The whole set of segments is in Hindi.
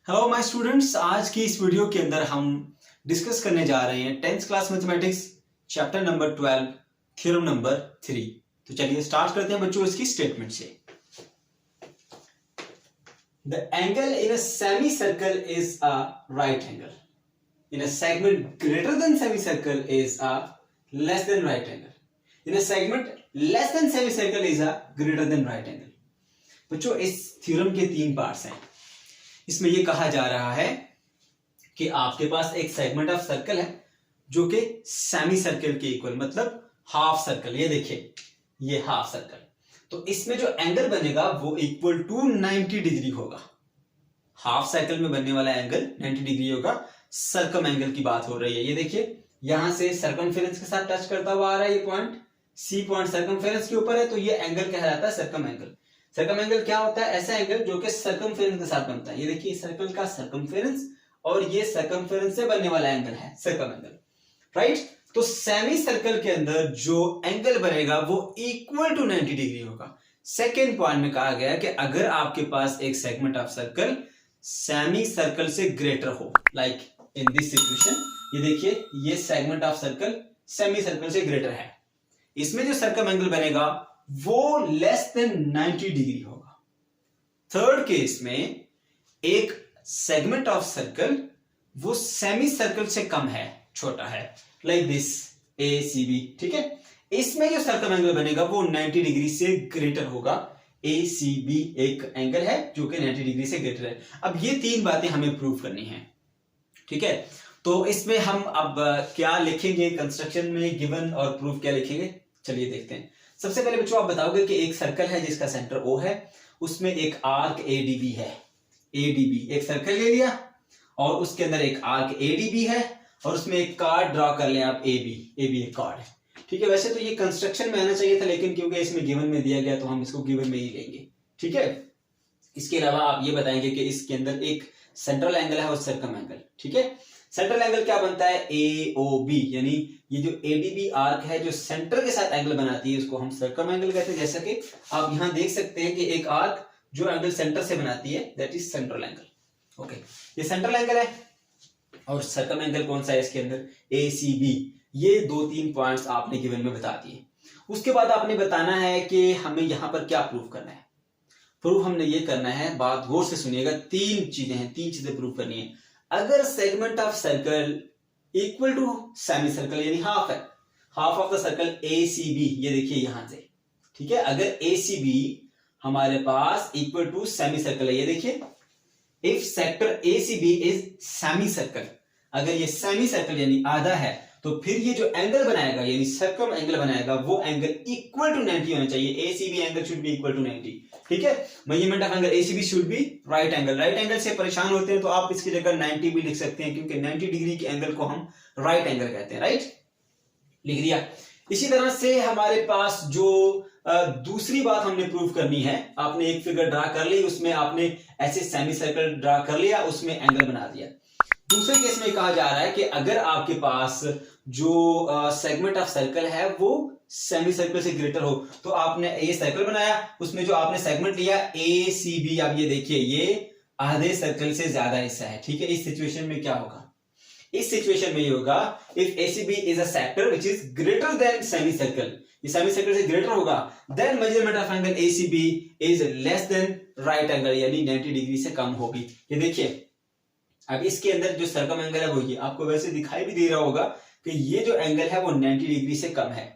हेलो माय स्टूडेंट्स, आज की इस वीडियो के अंदर हम डिस्कस करने जा रहे हैं 10th class mathematics chapter number 12 theorem number 3। तो चलिए स्टार्ट करते हैं बच्चों इसकी स्टेटमेंट से। The angle in a semi circle is a right angle in a segment greater than semi circle is a less than right angle in a segment less than semi circle is a greater than right angle. बच्चों इस थ्योरम के तीन पार्ट्स हैं। इसमें यह कहा जा रहा है कि आपके पास एक सेगमेंट ऑफ सर्कल है जो कि सेमी सर्कल के इक्वल, मतलब हाफ सर्कल। ये देखिए, ये हाफ सर्कल, तो इसमें जो एंगल बनेगा वो इक्वल टू 90 डिग्री होगा। हाफ सर्कल में बनने वाला एंगल 90 डिग्री होगा। सर्कम एंगल की बात हो रही है। ये देखिए, यहां से सर्कमफेरेंस के साथ टच करता हुआ आ रहा है ये पॉइंट, सी पॉइंट सर्कमफेरेंस के ऊपर है, तो ये एंगल कहलाता है सर्कम एंगल। सर्कम एंगल क्या होता है? ऐसा एंगल जो कि सर्कमफेरेंस के साथ बनता है। ये देखिए, सर्कल का सर्कमफेरेंस और ये सर्कमफेरेंस से बनने वाला एंगल है सर्कम एंगल, राइट। तो सेमी सर्कल के अंदर जो एंगल बनेगा वो इक्वल टू 90 डिग्री होगा। सेकेंड पॉइंट में कहा गया कि अगर आपके पास एक segment of circle semi circle से ग्रेटर हो, लाइक इन दिस सिचुएशन, ये देखिए, ये segment of circle semi circle से ग्रेटर है, इसमें जो सर्कम एंगल बनेगा वो लेस देन 90 डिग्री होगा। थर्ड केस में एक सेगमेंट ऑफ सर्कल वो सेमी सर्कल से कम है, छोटा है, लाइक दिस ACB, ठीक है। इसमें जो सर्कम एंगल बनेगा वो 90 डिग्री से ग्रेटर होगा। ACB एक एंगल है जो कि 90 डिग्री से ग्रेटर है। अब ये तीन बातें हमें प्रूव करनी है, ठीक है। तो इसमें हम अब क्या लिखेंगे, कंस्ट्रक्शन में गिवन और प्रूफ क्या लिखेंगे, चलिए देखते हैं। सबसे पहले बच्चों आप बताओगे कि एक सर्कल है जिसका सेंटर O है, उसमें एक आर्क ADB है। ADB एक सर्कल ले लिया और उसके अंदर एक आर्क ADB है और उसमें एक कार्ड ड्रॉ कर लें आप AB एक कार्ड है, ठीक है। वैसे तो ये कंस्ट्रक्शन में आना चाहिए था, लेकिन क्योंकि इसमें गिवन में दिया गया तो हम इसको गिवन में ही लेंगे, ठीक है। इसके अलावा आप ये बताएंगे कि इसके अंदर एक सेंट्रल एंगल है और सर्कम एंगल, ठीक है। सेंट्रल एंगल क्या बनता है? AOB, यानी ये जो ADB आर्क है जो सेंटर के साथ एंगल बनाती है उसको हम सर्कम एंगल कहते हैं। जैसा कि आप यहां देख सकते हैं कि एक आर्क जो एंगल सेंटर से बनाती है that is central angle. Okay, ये सेंट्रल एंगल है और सर्कम एंगल कौन सा है इसके अंदर? ACB। ये दो तीन पॉइंट्स आपने गिवन में बता दिए। उसके बाद आपने बताना है कि हमें यहां पर क्या प्रूव करना है। प्रूफ हमने ये करना है, बात गौर से सुनिएगा, तीन चीजें हैं, तीन चीजें प्रूव करनी है। अगर segment of circle equal to semicircle यानी हाफ है, half of the circle ACB, ये देखिए यहां से, ठीक है। अगर ACB हमारे पास इक्वल टू सेमी सर्कल है, ये देखिए, if sector ACB is semi circle, अगर ये सेमी सर्कल यानी आधा है, तो फिर ये जो एंगल बनाएगा यानी सर्कम एंगल बनाएगा वो एंगल इक्वल टू 90 होना चाहिए। ACB angle should be equal to 90, ठीक है। Measurement of angle ACB should be right angle. Right angle से परेशान होते हैं तो आप इसकी जगह 90 भी लिख सकते हैं, क्योंकि 90 डिग्री के एंगल को हम राइट एंगल कहते हैं, राइट, लिख दिया। इसी तरह से हमारे पास जो दूसरी बात हमने प्रूव करनी है, आपने एक फिगर ड्रा कर ली, उसमें आपने ऐसे सेमी सर्कल ड्रा कर लिया, उसमें एंगल बना दिया। दूसरे केस में कहा जा रहा है कि अगर आपके पास जो सेगमेंट ऑफ सर्कल है वो सेमी सर्कल से ग्रेटर हो, तो आपने ये सर्कल बनाया, उसमें जो आपने सेगमेंट लिया ACB, आप ये देखिए, ये आधे सर्कल से ज्यादा हिस्सा है, ठीक है। इस सिचुएशन में क्या होगा? इस सिचुएशन में ये होगा, if ACB is a sector which is greater than semicircle, ये सेमी सर्कल से ग्रेटर होगा, then measurement of angle ACB is less than right angle, यानी 90 डिग्री से कम होगी। ये देखिए, अब इसके अंदर जो सर्कम एंगल है वो ये आपको वैसे दिखाई भी दे रहा होगा कि ये जो एंगल है वो 90 डिग्री से कम है।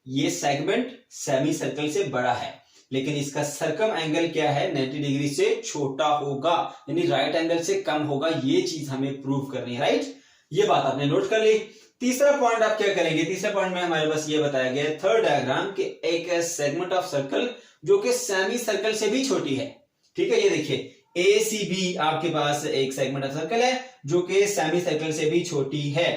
ये सेगमेंट सेमी सर्कल से बड़ा है, लेकिन इसका सर्कम एंगल क्या है? 90 डिग्री से छोटा होगा, यानी राइट एंगल से कम होगा। ये चीज हमें प्रूव करनी है, राइट। ये बात आपने नोट कर ली। तीसरा पॉइंट आप क्या करेंगे? तीसरा पॉइंट में हमारे पास ये बताया गया है, थर्ड डायग्राम, कि एक सेगमेंट ऑफ सर्कल जो कि सेमी सर्कल से भी छोटी है, ठीक है। ये देखिए, ACB आपके पास एक सेगमेंट ऑफ सर्कल है जो कि सेमी सर्कल से भी छोटी है।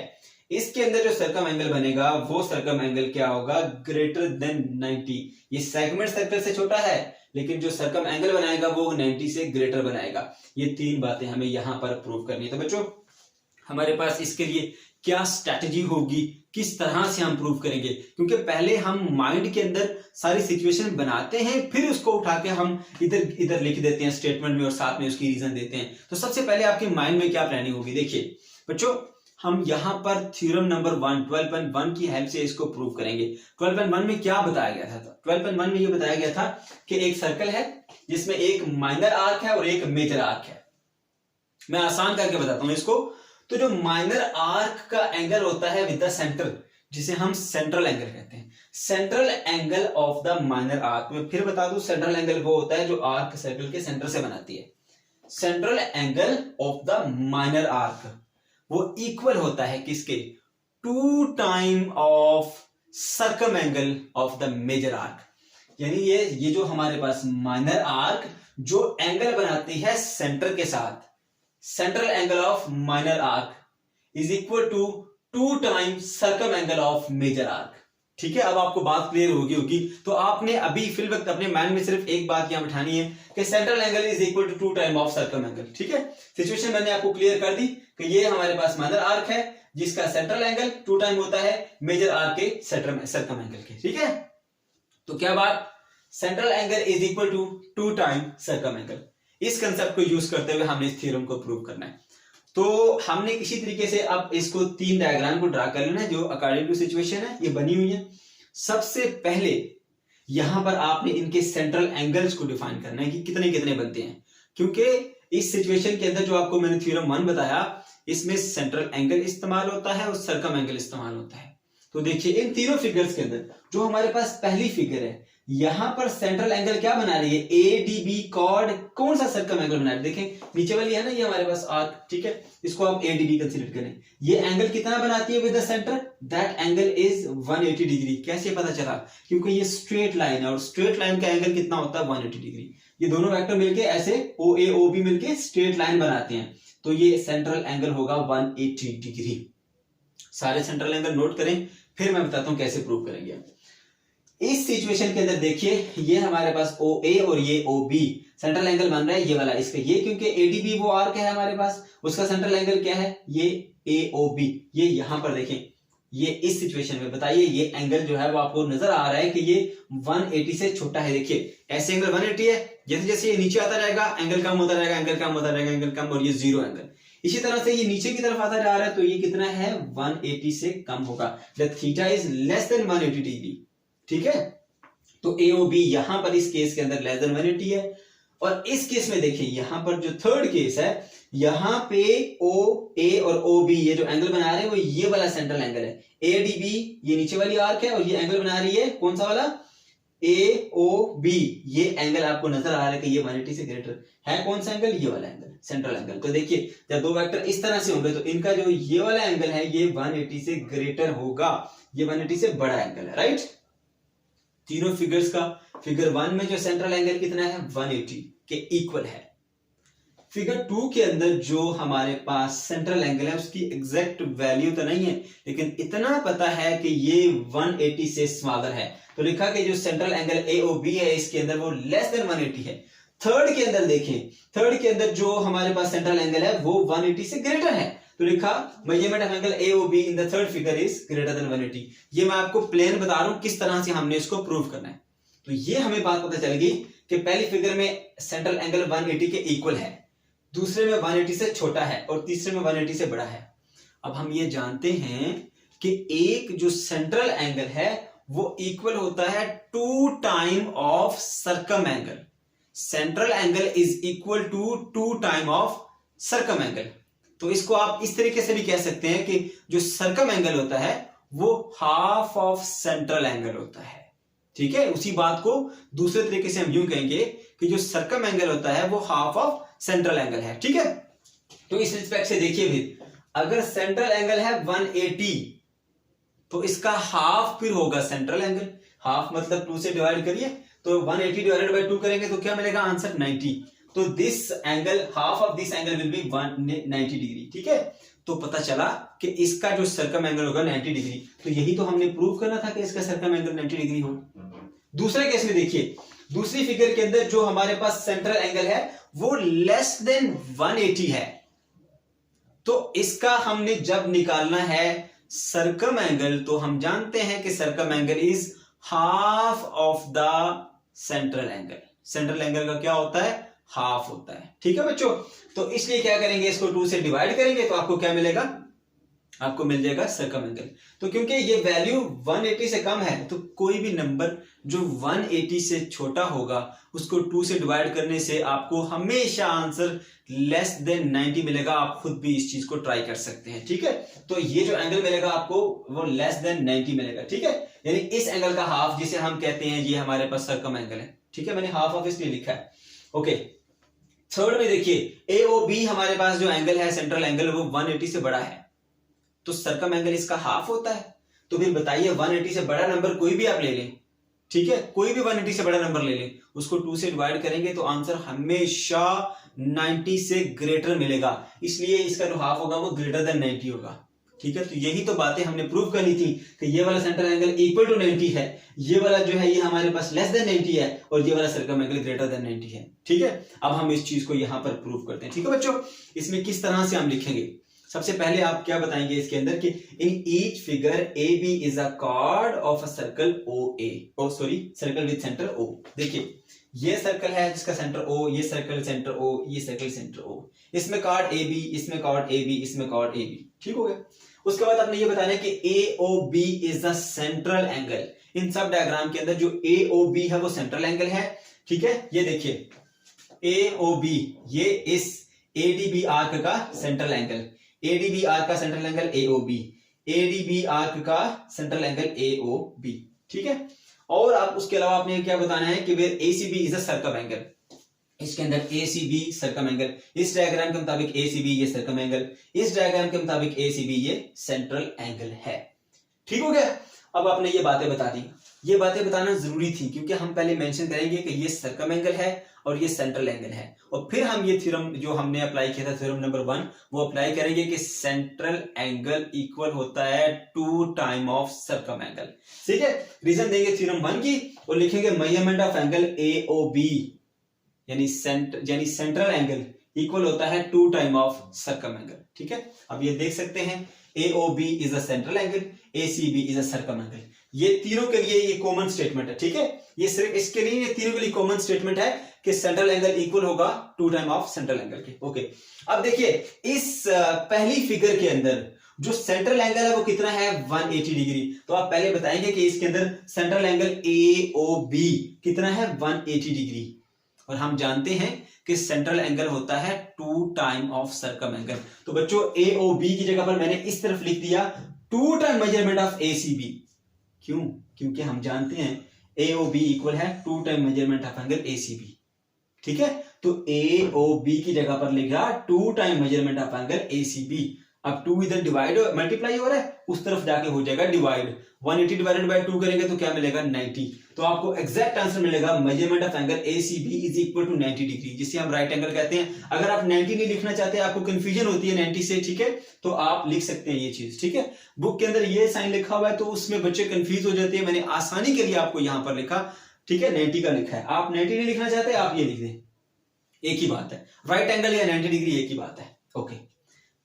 इसके अंदर जो सर्कम एंगल बनेगा वो सर्कम एंगल क्या होगा? Greater than 90। ये सेगमेंट सर्कल से छोटा है, लेकिन जो सर्कम एंगल बनाएगा वो 90 से ग्रेटर बनाएगा। ये तीन बातें हमें यहां पर प्रूव करनी है। तो बच्चों, हमारे पास इसके लिए क्या स्ट्रैटेजी होगी, किस तरह से हम प्रूव करेंगे, क्योंकि पहले हम माइंड के अंदर सारी सिचुएशन बनाते हैं, फिर उसको उठा के हम इधर इधर लिख देते हैं स्टेटमेंट में और साथ में उसकी रीजन देते हैं। तो सबसे पहले आपके माइंड में क्या प्लानिंग होगी, देखिए बच्चों हम यहाँ पर थ्योरम नंबर 1 12.1 की हेल्प से इसको प्रूव करेंगे। 12.1 में क्या बताया गया था? 12.1 में ये बताया गया था कि एक सर्कल है जिसमें एक माइनर आर्क है और एक मेजर आर्क है। मैं आसान करके बताता हूं इसको। तो जो माइनर आर्क का एंगल होता है विद द सेंटर, जिसे हम सेंट्रल एंगल कहते हैं, central angle of the minor arc. मैं फिर बता दूं, सेंट्रल एंगल वो होता है जो आर्क सर्कल के सेंटर से बनाती है। Central angle of the minor arc वो इक्वल होता है किसके? 2 time of circum angle of the major arc. यानी ये जो हमारे पास माइनर आर्क जो एंगल बनाती है सेंटर के साथ, central angle of minor arc is equal to 2 time circum angle of major arc. ठीक है, अब आपको बात क्लियर होगी। तो आपने अभी फिल वक्त अपने माइंड में सिर्फ एक बात यहां बिठानी है कि central angle is equal to 2 time of circum angle. ठीक है, सिचुएशन मैंने आपको क्लियर कर दी कि ये हमारे पास माइनर आर्क है जिसका सेंट्रल एंगल 2 टाइम होता है मेजर आर्क के सर्कम एंगल के। ठीक है, तो क्या बात, central angle is equal to 2 time circum angle. इस कंसेप्ट को यूज करते हुए हमने इस थ्योरम को प्रूव करना है। तो हमने किसी तरीके से अब इसको 3 डायग्राम को ड्रा कर लेना है जो अकॉर्डिंग टू सिचुएशन है ये बनी हुई है। सबसे पहले यहां पर आपने इनके सेंट्रल एंगल्स को डिफाइन करना है कि कितने कितने बनते हैं, क्योंकि इस सिचुएशन के अंदर जो आपको मैंने थ्योरम 1 बताया इसमें सेंट्रल एंगल इस्तेमाल होता है और सर्कम एंगल इस्तेमाल होता है। तो देखिए इन तीनों फिगर्स के अंदर जो हमारे पास पहली फिगर है, यहां पर सेंट्रल एंगल क्या बना रही है? ADB chord. कौन सा सर्कम एंगल बना रही है? देखें नीचे वाली है ना ये हमारे पास आर्क, ठीक है, इसको आप एडीबी कंसीडर करें। ये एंगल कितना बनाती है with the centre? That angle is 180 degree. कैसे पता चला? क्योंकि ये स्ट्रेट लाइन है और स्ट्रेट लाइन का एंगल कितना होता है? 180 डिग्री। ये दोनों वेक्टर मिलके ऐसे OA OB मिलके स्ट्रेट लाइन बनाते हैं, तो ये सेंट्रल एंगल होगा 180 डिग्री। सारे सेंट्रल एंगल नोट करें, फिर मैं बताता हूं कैसे प्रूव करेंगे। इस सिचुएशन के अंदर देखिए ये हमारे पास OA और ये OB सेंट्रल एंगल बन रहा है ये वाला इसका, ये क्योंकि ADB वो आर्क है हमारे पास, उसका सेंट्रल एंगल क्या है? ये AOB। ये यहां पर देखें, ये इस सिचुएशन में बताइए ये एंगल जो है वो आपको नजर आ रहा है कि ये 180 से छोटा है। देखिए ऐसे एंगल 180 है, जैसे जैसे ये नीचे आता रहेगा एंगल कम होता रहेगा, एंगल कम होता रहेगा, एंगल कम, और ये 0 एंगल। इसी तरह से ये नीचे की तरफ आता जा रहा है तो ये कितना है? 180 से कम होगा। That theta is less then 180 degree. ठीक है, तो AOB यहां पर इस केस के अंदर लेस देन 180 है। और इस केस में देखिए यहां पर जो थर्ड केस है, यहां पे OA और OB ये जो एंगल बना रहे हैं वो ये वाला सेंट्रल एंगल है। ADB ये नीचे वाली आर्क है और ये एंगल बना रही है कौन सा वाला? AOB। ये एंगल आपको नजर आ रहा है कि ये 180 से ग्रेटर है। कौन सा एंगल? ये वाला एंगल, सेंट्रल एंगल। तो देखिए जब दो वेक्टर इस तरह से होंगे तो इनका जो ये वाला एंगल है ये 180 से ग्रेटर होगा, ये 180 से बड़ा एंगल है, राइट। तीनों फिगर्स का फिगर 1 में जो सेंट्रल एंगल कितना है? 180 के इक्वल है। फिगर 2 के अंदर जो हमारे पास सेंट्रल एंगल है उसकी एग्जैक्ट वैल्यू तो नहीं है, लेकिन इतना पता है कि ये 180 से स्मॉलर है। तो लिखा कि जो सेंट्रल एंगल AOB है इसके अंदर वो लेस देन 180 है। थर्ड के अंदर देखें, थर्ड के अंदर जो हमारे पास सेंट्रल एंगल है वो 180 से ग्रेटर है। तो लिखा measurement of angle AOB in the third figure is greater then 180। ये मैं आपको प्लेन बता रहा हूं किस तरह से हमने इसको प्रूव करना है। तो ये हमें बात पता चल गई कि पहली फिगर में सेंट्रल एंगल 180 के इक्वल है, दूसरे में 180 से छोटा है और तीसरे में 180 से बड़ा है। अब हम ये जानते हैं कि एक जो सेंट्रल एंगल है वो इक्वल होता है 2 time of circum angle. Central angle is equal to 2 time of circum angle. तो इसको आप इस तरीके से भी कह सकते हैं कि जो सर्कम एंगल होता है वो हाफ ऑफ सेंट्रल एंगल होता है। ठीक है, उसी बात को दूसरे तरीके से हम यूं कहेंगे कि जो सर्कम एंगल होता है वो हाफ ऑफ सेंट्रल एंगल है। ठीक है, तो इस रिस्पेक्ट से देखिए भी अगर सेंट्रल एंगल है 180 तो इसका हाफ फिर होगा सेंट्रल एंगल। हाफ मतलब 2 से डिवाइड करिए तो 180 डिवाइडेड बाय 2 करेंगे तो क्या मिलेगा? आंसर 90। तो this angle, half of this angle will be 190 degree. ठीक है, तो पता चला कि इसका जो सर्कम एंगल होगा 90 डिग्री। तो यही तो हमने प्रूव करना था कि इसका सर्कम एंगल 90 डिग्री हो। दूसरे केस में देखिए, दूसरी फिगर के अंदर जो हमारे पास सेंट्रल एंगल है वो लेस देन 180 है। तो इसका हमने जब निकालना है सर्कम एंगल, तो हम जानते हैं कि circum angle is half of the central angle. Central angle का क्या होता है? हाफ होता है। ठीक है बच्चों, तो इसलिए क्या करेंगे, इसको 2 से डिवाइड करेंगे तो आपको क्या मिलेगा? आपको मिल जाएगा सर्कम एंगल। तो क्योंकि ये वैल्यू 180 से कम है, तो कोई भी नंबर जो 180 से छोटा होगा उसको 2 से डिवाइड करने से आपको हमेशा आंसर लेस देन 90 मिलेगा। आप खुद भी इस चीज को ट्राई कर सकते हैं। ठीक है, तो ये जो एंगल मिलेगा आपको वो लेस देन 90 मिलेगा। ठीक है, यानी इस एंगल का हाफ जिसे हम कहते हैं, ये हमारे पास सर्कम एंगल है। ठीक है, मैंने हाफ ऑफ इसलिए लिखा है। ओके, थर्ड में देखिए AOB हमारे पास जो एंगल है, सेंट्रल एंगल, वो 180 से बड़ा है, तो सर्कम एंगल इसका हाफ होता है। तो फिर बताइए 180 से बड़ा नंबर कोई भी आप ले लें, ठीक है, कोई भी 180 से बड़ा नंबर ले लें, उसको 2 से डिवाइड करेंगे तो आंसर हमेशा 90 से ग्रेटर मिलेगा। इसलिए इसका जो हाफ होगा वो ग्रेटर देन 90 होगा। ठीक है, तो यही तो बातें हमने प्रूव करनी थी कि ये वाला सेंट्रल एंगल इक्वल टू 90 है, ये वाला जो है ये हमारे पास लेस देन 90 है, और ये वाला सर्कम एंगल ग्रेटर देन 90 है। ठीक है, अब हम इस चीज को यहां पर प्रूव करते हैं। ठीक है बच्चों, इसमें किस तरह से हम लिखेंगे? सबसे पहले आप क्या बताएंगे इसके अंदर कि in each figure A B is a chord of a circle O A, circle with centre O. देखिए ये सर्कल है जिसका सेंटर ओ, ये सर्कल सेंटर ओ, ये सर्कल सेंटर ओ, इसमें कार्ड ए बी, इसमें कार्ड ए बी, इसमें कार्ड ए बी। ठीक हो गया। उसके बाद आपने ये बताना है कि A O B is the central angle. इन सब डायग्राम के अंदर जो ए ओ बी है वो सेंट्रल एंगल है। ठीक है, ये देखिए ए ओ बी, ये इस ए डी बी आर्क का सेंट्रल एंगल, एडीबी आर्क का central angle AOB, ADB arc का सेंट्रल एंगल एओबी। ठीक है, और आप उसके अलावा आपने क्या बताना है कि ACB is a circum angle. इसके अंदर एसीबी सर्कम एंगल, इस डायग्राम के मुताबिक एसीबी ये सर्कम एंगल, इस डायग्राम के मुताबिक एसीबी ये सेंट्रल एंगल है। ठीक हो गया। अब आपने ये बातें बता दी, ये बातें बताना जरूरी थी क्योंकि हम पहले मेंशन करेंगे कि ये सर्कम एंगल है और ये सेंट्रल एंगल है, और फिर हम ये थ्योरम जो हमने अप्लाई किया था, थ्योरम नंबर 1, वो अप्लाई करेंगे कि सेंट्रल एंगल इक्वल होता है 2 टाइम ऑफ सर्कम एंगल। ठीक है, रीजन देंगे थ्योरम 1 की और लिखेंगे मेजरमेंट ऑफ एंगल एओबी यानी सेंट्रल एंगल इक्वल होता है 2 टाइम ऑफ सर्कम एंगल। ठीक है, अब ये देख सकते हैं AOB is a central angle, ACB is a circum angle. ये तीनों के लिए ये कॉमन स्टेटमेंट है। ठीक है, ये सिर्फ इसके लिए, ये तीनों के लिए कॉमन स्टेटमेंट है कि सेंट्रल एंगल इक्वल होगा 2 टाइम ऑफ सेंट्रल एंगल के। ओके, अब देखिए इस पहली फिगर के अंदर जो सेंट्रल एंगल है वो कितना है? 180 डिग्री। तो आप पहले बताएंगे कि इसके अंदर सेंट्रल एंगल AOB कितना है? 180 डिग्री। और हम जानते हैं कि सेंट्रल एंगल होता है 2 टाइम ऑफ सर्कम एंगल। तो बच्चों AOB की जगह पर मैंने इस तरफ लिख दिया 2 टाइम मेजरमेंट ऑफ ACB। क्यों? क्योंकि हम जानते हैं AOB इक्वल है 2 time measurement of angle ACB। ठीक है, तो AOB की जगह पर लिखा 2 time measurement of angle ACB। अब 2 इधर डिवाइड मल्टीप्लाई हो रहा है, उस तरफ जाके हो जाएगा डिवाइड। 180 डिवाइडेड बाय 2 करेंगे तो क्या मिलेगा? 90। तो आपको एग्जैक्ट आंसर मिलेगा measurement of angle ACB is equal to 90 degree, जिसे हम राइट एंगल कहते हैं। अगर आप 90 नहीं लिखना चाहते, आपको कंफ्यूजन होती है 90 से, ठीक है, तो आप लिख सकते हैं ये चीज। ठीक है, बुक के अंदर ये साइन लिखा हुआ है तो उसमें बच्चे कंफ्यूज हो जाते हैं, मैंने आसानी के लिए आपको यहां पर लिखा। ठीक है, 90 का लिखा है, आप 90 नहीं लिखना चाहते आप ये लिख दें, एक ही बात है। राइट एंगल या 90 डिग्री एक ही बात है। ओके,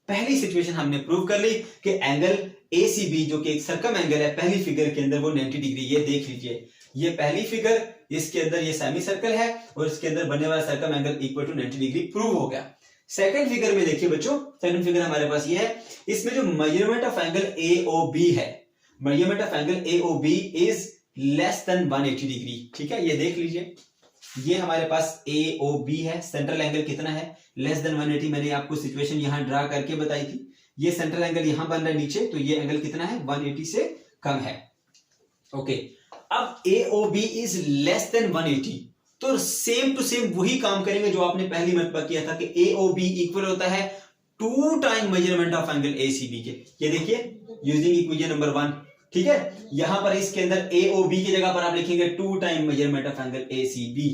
पहली सिचुएशन हमने प्रूव कर ली कि एंगल ACB जो कि एक सर्कम एंगल है, पहली फिगर के अंदर वो 90 डिग्री। ये देख लीजिए, ये पहली फिगर, इसके अंदर ये सेमी सर्कल है और इसके अंदर बनने वाला circum angle equal to 90 degree prove हो गया। सेकंड फिगर में देखिए बच्चों, सेकंड फिगर हमारे पास ये है, इसमें जो मेजरमेंट ऑफ एंगल AOB है, measurement of angle AOB is less then 180 degree. ठीक है, ये देख लीजिए, ये हमारे पास AOB है, सेंट्रल एंगल कितना है? Less than 180। मैंने आपको सिचुएशन यहां ड्रा करके बताई थी। ये सेंट्रल एंगल यहां बन रहा है नीचे, तो ये एंगल कितना है? 180 से कम है। ओके, अब AOB इज लेस देन 180, तो सेम टू सेम वही काम करेंगे जो आपने पहली मरतबा किया था कि AOB इक्वल होता है 2 time measurement of angle ACB के। ये देखिए यूजिंग इक्वेशन नंबर 1। ठीक है, यहां पर इसके अंदर AOB की जगह पर आप लिखेंगे 2 time measurement of angle ACB।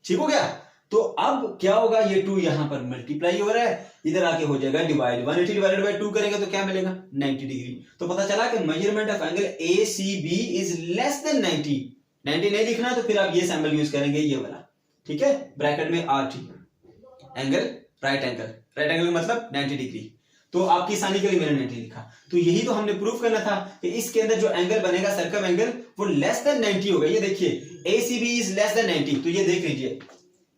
ठीक हो गया। तो अब क्या होगा? ये 2 यहां पर मल्टीप्लाई हो रहा है, इधर आके हो जाएगा डिवाइड। 180 डिवाइडेड बाय 2 करेंगे तो क्या मिलेगा? 90 डिग्री। तो पता चला कि measurement of angle ACB is less then 90। 90 नहीं लिखना तो फिर आप ये सिंबल यूज करेंगे, ये वाला। ठीक है, ब्रैकेट में RT, angle right angle, right angle मतलब 90 डिग्री। तो आपकी आसानी के लिए मैंने 90 लिखा। तो यही तो हमने प्रूफ करना था कि इसके अंदर जो एंगल बनेगा सर्कम एंगल वो लेस देन 90 होगा। ये देखिए ACB इज लेस देन 90, तो ये देख लीजिए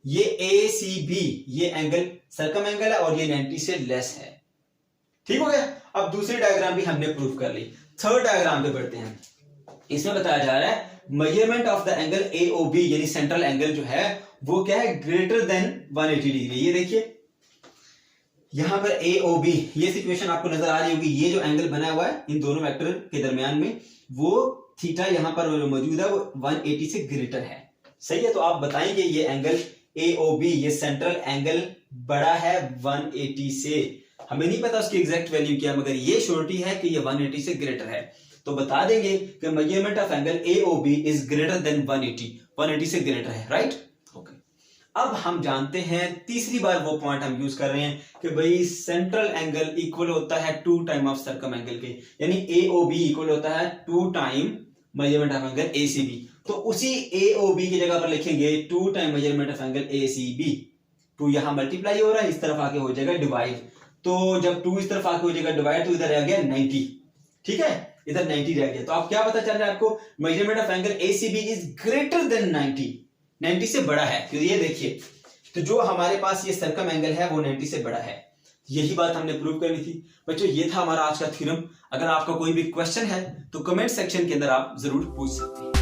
ये ACB ये एंगल सर्कम एंगल है और ये 90 से लेस है। ठीक हो गया। अब दूसरी डायग्राम भी हमने प्रूफ कर ली। थर्ड डायग्राम पे बढ़ते हैं। इसमें बताया जा रहा है measurement of the angle AOB यानी सेंट्रल एंगल जो है वो क्या है, ग्रेटर देन 180 डिग्री। ये देखिए यहां पर AOB ये सिचुएशन आपको नजर आ रही होगी। ये जो एंगल बना हुआ है इन दोनों वेक्टर के दरमियान में वो थीटा यहां पर मौजूद है वो 180 से ग्रेटर है। सही है। तो आप बताएंगे ये एंगल AOB ये सेंट्रल एंगल बड़ा है 180 से। हमें नहीं पता उसकी एग्जैक्ट वैल्यू क्या, मगर ये श्योरिटी है कि ये 180 से ग्रेटर है। तो बता देंगे कि measurement of angle AOB is greater then 180 से ग्रेटर है, राइट। ओके। अब हम जानते हैं तीसरी बार वो पॉइंट हम यूज कर रहे हैं कि भाई सेंट्रल एंगल इक्वल होता है 2 टाइम ऑफ सर्कम एंगल के, यानी AOB इक्वल होता है 2 time measurement of angle ACB। तो उसी AOB की जगह पर लिखेंगे 2 time measurement of angle ACB। 2 यहां मल्टीप्लाई हो रहा है, इस तरफ आके हो जाएगा डिवाइड। तो जब 2 इस तरफ आके हो जाएगा डिवाइड तो इधर आ गया 90। ठीक है, इधर 90 रह गया। तो आप क्या पता चल रहा है आपको, measurement of angle ACB is greater then 90 से बड़ा है। तो ये देखिए तो जो हमारे पास ये सर्कम एंगल है वो 90 से बड़ा है। यही बात हमने प्रूव करनी थी बच्चों। ये था हमारा आज का थ्योरम। अगर आपका कोई भी क्वेश्चन है तो कमेंट सेक्शन के अंदर आप जरूर पूछ सकते हैं।